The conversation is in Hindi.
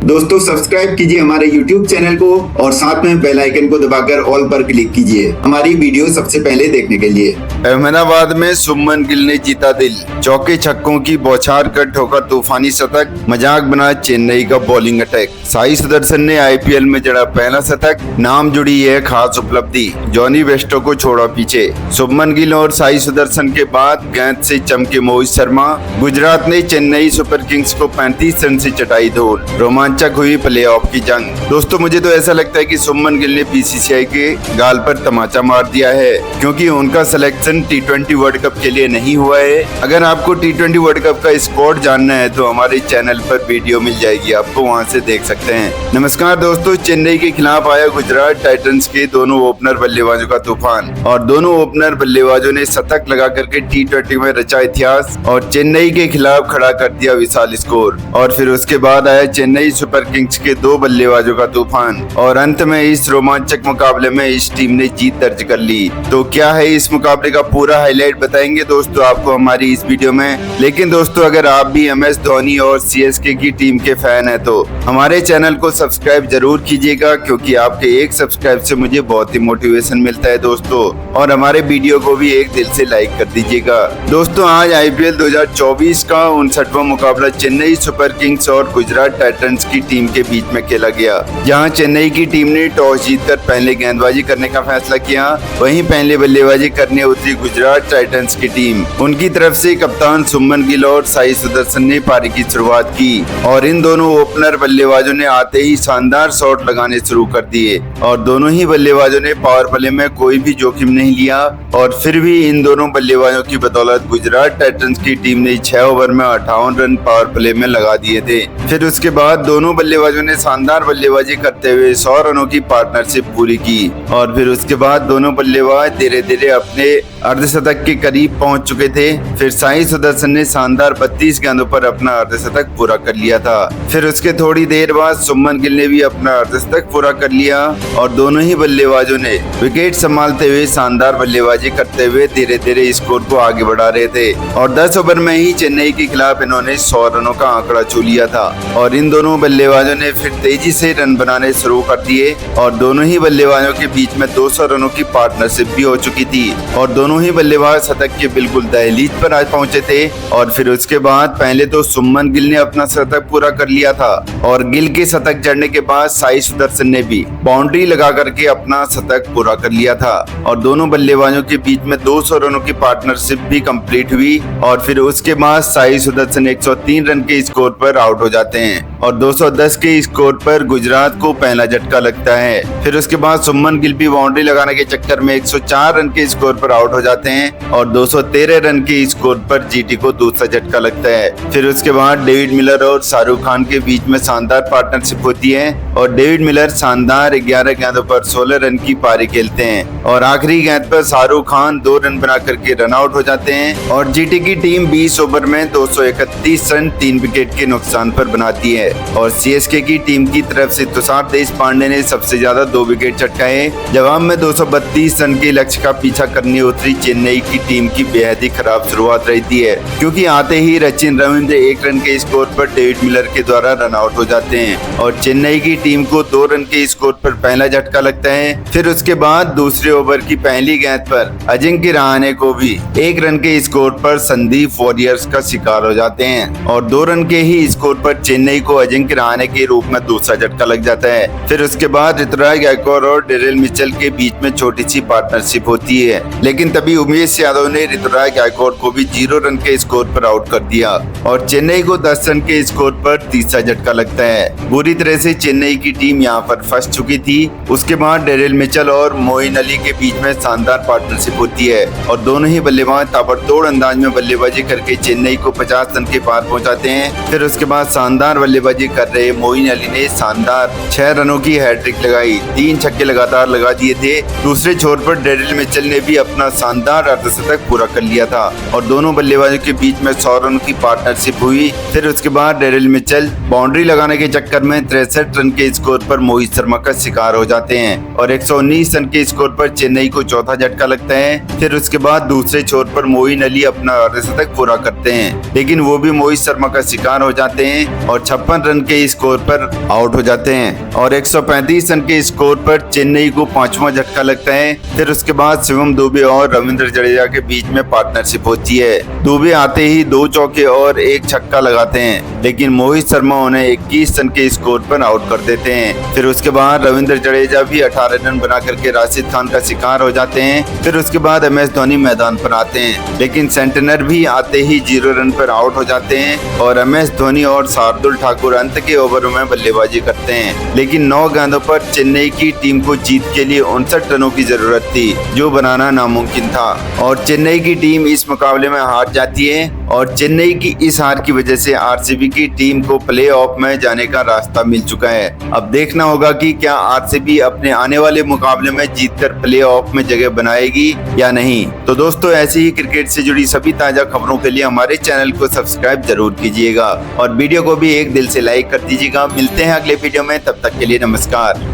दोस्तों सब्सक्राइब कीजिए हमारे YouTube चैनल को और साथ में बेल आइकन को दबाकर ऑल पर क्लिक कीजिए हमारी वीडियो सबसे पहले देखने के लिए। अहमदाबाद में शुभमन गिल ने जीता दिल, चौके छक्कों की बौछार कर ठोका तूफानी शतक, मजाक बना चेन्नई का बॉलिंग अटैक। साई सुदर्शन ने IPL में जड़ा पहला शतक, नाम जुड़ी यह खास उपलब्धि, जॉनी वेस्टो को छोड़ा पीछे। शुभमन गिल और साई सुदर्शन के बाद गेंद से चमके मोहित शर्मा। गुजरात ने चेन्नई सुपर किंग्स को 35 रन से चटाई धूल, रोमांचक हुई प्लेऑफ की जंग। दोस्तों मुझे तो ऐसा लगता है कि शुभमन गिल ने BCCI के गाल पर तमाचा मार दिया है, क्योंकि उनका सिलेक्शन T20 वर्ल्ड कप के लिए नहीं हुआ है। अगर आपको T20 वर्ल्ड कप का स्कोर जानना है तो हमारे चैनल पर वीडियो मिल जाएगी, आपको वहां से देख सकते हैं। नमस्कार दोस्तों, चेन्नई के खिलाफ आया गुजरात टाइटंस के दोनों ओपनर बल्लेबाजों का तूफान और दोनों ओपनर बल्लेबाजों ने शतक लगा करके T20 में रचा इतिहास और चेन्नई के खिलाफ खड़ा कर दिया विशाल स्कोर। और फिर उसके बाद आया चेन्नई सुपर किंग्स के दो बल्लेबाजों का तूफान और अंत में इस रोमांचक मुकाबले में इस टीम ने जीत दर्ज कर ली। तो क्या है इस मुकाबले का पूरा हाईलाइट बताएंगे दोस्तों आपको हमारी इस वीडियो में। लेकिन दोस्तों अगर आप भी MS धोनी और CSK की टीम के फैन है तो हमारे चैनल को सब्सक्राइब जरूर कीजिएगा, क्योंकि आपके एक सब्सक्राइब से मुझे बहुत ही मोटिवेशन मिलता है दोस्तों। और हमारे वीडियो को भी एक दिल से लाइक कर दीजिएगा। दोस्तों आज IPL 2024 का 59वां मुकाबला चेन्नई सुपर किंग्स और गुजरात टाइटंस की टीम के बीच में खेला गया, जहां चेन्नई की टीम ने टॉस जीतकर पहले गेंदबाजी करने का फैसला किया। वहीं पहले बल्लेबाजी करने उतरी गुजरात टाइटंस की टीम। उनकी तरफ से कप्तान शुभमन गिल और साई सुदर्शन ने पारी की शुरुआत की और इन दोनों ओपनर बल्लेबाजों ने आते ही शानदार शॉट लगाने शुरू कर दिए और दोनों ही बल्लेबाजों ने पावर प्ले में कोई भी जोखिम नहीं लिया। और फिर भी इन दोनों बल्लेबाजों की बदौलत गुजरात टाइटंस की टीम ने 6 ओवर में 58 रन पावर प्ले में लगा दिए थे। फिर उसके बाद दोनों बल्लेबाजों ने शानदार बल्लेबाजी करते हुए 100 रनों की पार्टनरशिप पूरी की और फिर उसके बाद दोनों बल्लेबाज धीरे धीरे अपने अर्धशतक के करीब पहुंच चुके थे। फिर साई सुदर्शन ने शानदार 32 गेंदों पर अपना अर्धशतक पूरा कर लिया था। फिर उसके थोड़ी देर बाद शुभमन गिल ने भी अपना अर्धशतक पूरा कर लिया और दोनों ही बल्लेबाजों ने विकेट संभालते हुए शानदार बल्लेबाजी करते हुए धीरे धीरे स्कोर को आगे बढ़ा रहे थे। और 10 ओवर में ही चेन्नई के खिलाफ इन्होंने 100 रनों का आंकड़ा छू लिया था और इन दोनों बल्लेबाजों ने फिर तेजी से रन बनाने शुरू कर दिए और दोनों ही बल्लेबाजों के बीच में 200 रनों की पार्टनरशिप भी हो चुकी थी और दोनों ही बल्लेबाज शतक के बिल्कुल दहलीज पर आज पहुंचे थे। और फिर उसके बाद पहले तो शुभमन गिल ने अपना शतक पूरा कर लिया था और गिल के शतक जड़ने के बाद साई सुदर्शन ने भी बाउंड्री लगा करके अपना शतक पूरा कर लिया था और दोनों बल्लेबाजों के बीच में 200 रनों की पार्टनरशिप भी कंप्लीट हुई। और फिर उसके बाद साई सुदर्शन 103 रन के स्कोर पर आउट हो जाते हैं और 210 के स्कोर पर गुजरात को पहला झटका लगता है। फिर उसके बाद शुभमन गिल भी बाउंड्री लगाने के चक्कर में 104 रन के स्कोर पर आउट हो जाते हैं और 213 रन के स्कोर पर GT को दूसरा झटका लगता है। फिर उसके बाद डेविड मिलर और शाहरुख खान के बीच में शानदार पार्टनरशिप होती है और डेविड मिलर शानदार 11 गेंदों पर 16 रन की पारी खेलते हैं और आखिरी गेंद पर शाहरुख खान 2 रन बना करके रन आउट हो जाते हैं और GT की टीम 20 ओवर में 231 रन 3 विकेट के नुकसान पर बनाती है। और CSK की टीम की तरफ से तुषार देशपांडे ने सबसे ज्यादा 2 विकेट चटकाए। जवाब में 232 रन के लक्ष्य का पीछा करने उतरी चेन्नई की टीम की बेहद ही खराब शुरुआत रहती है, क्योंकि आते ही सचिन रविंद्र 1 रन के स्कोर पर डेविड मिलर के द्वारा रन आउट हो जाते हैं और चेन्नई की टीम को 2 रन के स्कोर पर पहला झटका लगता है। फिर उसके बाद दूसरे ओवर की पहली गेंद पर अजिंक्य रहाणे को भी 1 रन के स्कोर पर संदीप वॉरियर्स का शिकार हो जाते हैं और 2 रन के ही स्कोर पर चेन्नई को अजिंक्य रहाणे के रूप में दूसरा झटका लग जाता है। फिर उसके बाद ऋतुराज गायकवाड़ और डेरिल मिचेल के बीच में छोटी सी पार्टनरशिप होती है, लेकिन तभी उमेश यादव ने ऋतुराज गायकवाड़ को भी 0 रन के स्कोर पर आउट कर दिया और चेन्नई को 10 रन के स्कोर पर तीसरा झटका लगता है। बुरी तरह से चेन्नई की टीम यहाँ पर फंस चुकी थी। उसके बाद डेरिल मिचेल और मोइन अली के बीच में शानदार पार्टनरशिप होती है और दोनों ही बल्लेबाज ताबड़तोड़ अंदाज में बल्लेबाजी करके चेन्नई को 50 रन के पार पहुंचाते हैं। फिर उसके बाद शानदार बल्लेबाजी कर रहे मोइन अली ने शानदार 6 रनों की हैट्रिक लगाई, 3 छक्के लगातार लगा दिए थे। दूसरे छोर पर डेरिल मिचेल ने भी अपना शानदार अर्धशतक पूरा कर लिया था और दोनों बल्लेबाजों के बीच में 100 रनों की पार्टनरशिप हुई। फिर उसके बाद डेरिल मिचेल बाउंड्री लगाने के चक्कर में 63 रन के स्कोर पर मोहित शर्मा का शिकार हो जाते हैं और 119 रन के स्कोर पर चेन्नई को चौथा झटका लगता है। फिर उसके बाद दूसरे छोर पर मोइन अली अपना अर्धशतक पूरा करते हैं, लेकिन वो भी मोहित शर्मा का शिकार हो जाते हैं और 56 रन के स्कोर पर आउट हो जाते हैं और 135 रन के स्कोर पर चेन्नई को पांचवा झटका लगता है। फिर उसके बाद शिवम दुबे और रविंद्र जडेजा के बीच में पार्टनरशिप होती है। दुबे आते ही 2 चौके और 1 छक्का लगाते हैं, लेकिन मोहित शर्मा उन्हें 21 रन के स्कोर पर आउट कर देते हैं। फिर उसके बाद रविंद्र जडेजा भी 18 रन बना करके राशिद खान का शिकार हो जाते हैं। फिर उसके बाद MS धोनी मैदान पर आते हैं, लेकिन सेंटनर भी आते ही 0 रन पर आउट हो जाते हैं और MS धोनी और शार्दुल ठाकुर अंत के ओवरों में बल्लेबाजी करते हैं। लेकिन 9 गेंदों पर चेन्नई की टीम को जीत के लिए 59 रनों की जरूरत थी, जो बनाना नामुमकिन था और चेन्नई की टीम इस मुकाबले में हार जाती है और चेन्नई की इस हार की वजह से RCB की टीम को प्लेऑफ में जाने का रास्ता मिल चुका है। अब देखना होगा कि क्या RCB अपने आने वाले मुकाबले में जीतकर प्लेऑफ में जगह बनाएगी या नहीं। तो दोस्तों, ऐसे ही क्रिकेट से जुड़ी सभी ताजा खबरों के लिए हमारे चैनल को सब्सक्राइब जरूर कीजिएगा और वीडियो को भी एक दिल से लाइक कर दीजिएगा। मिलते हैं अगले वीडियो में, तब तक के लिए नमस्कार।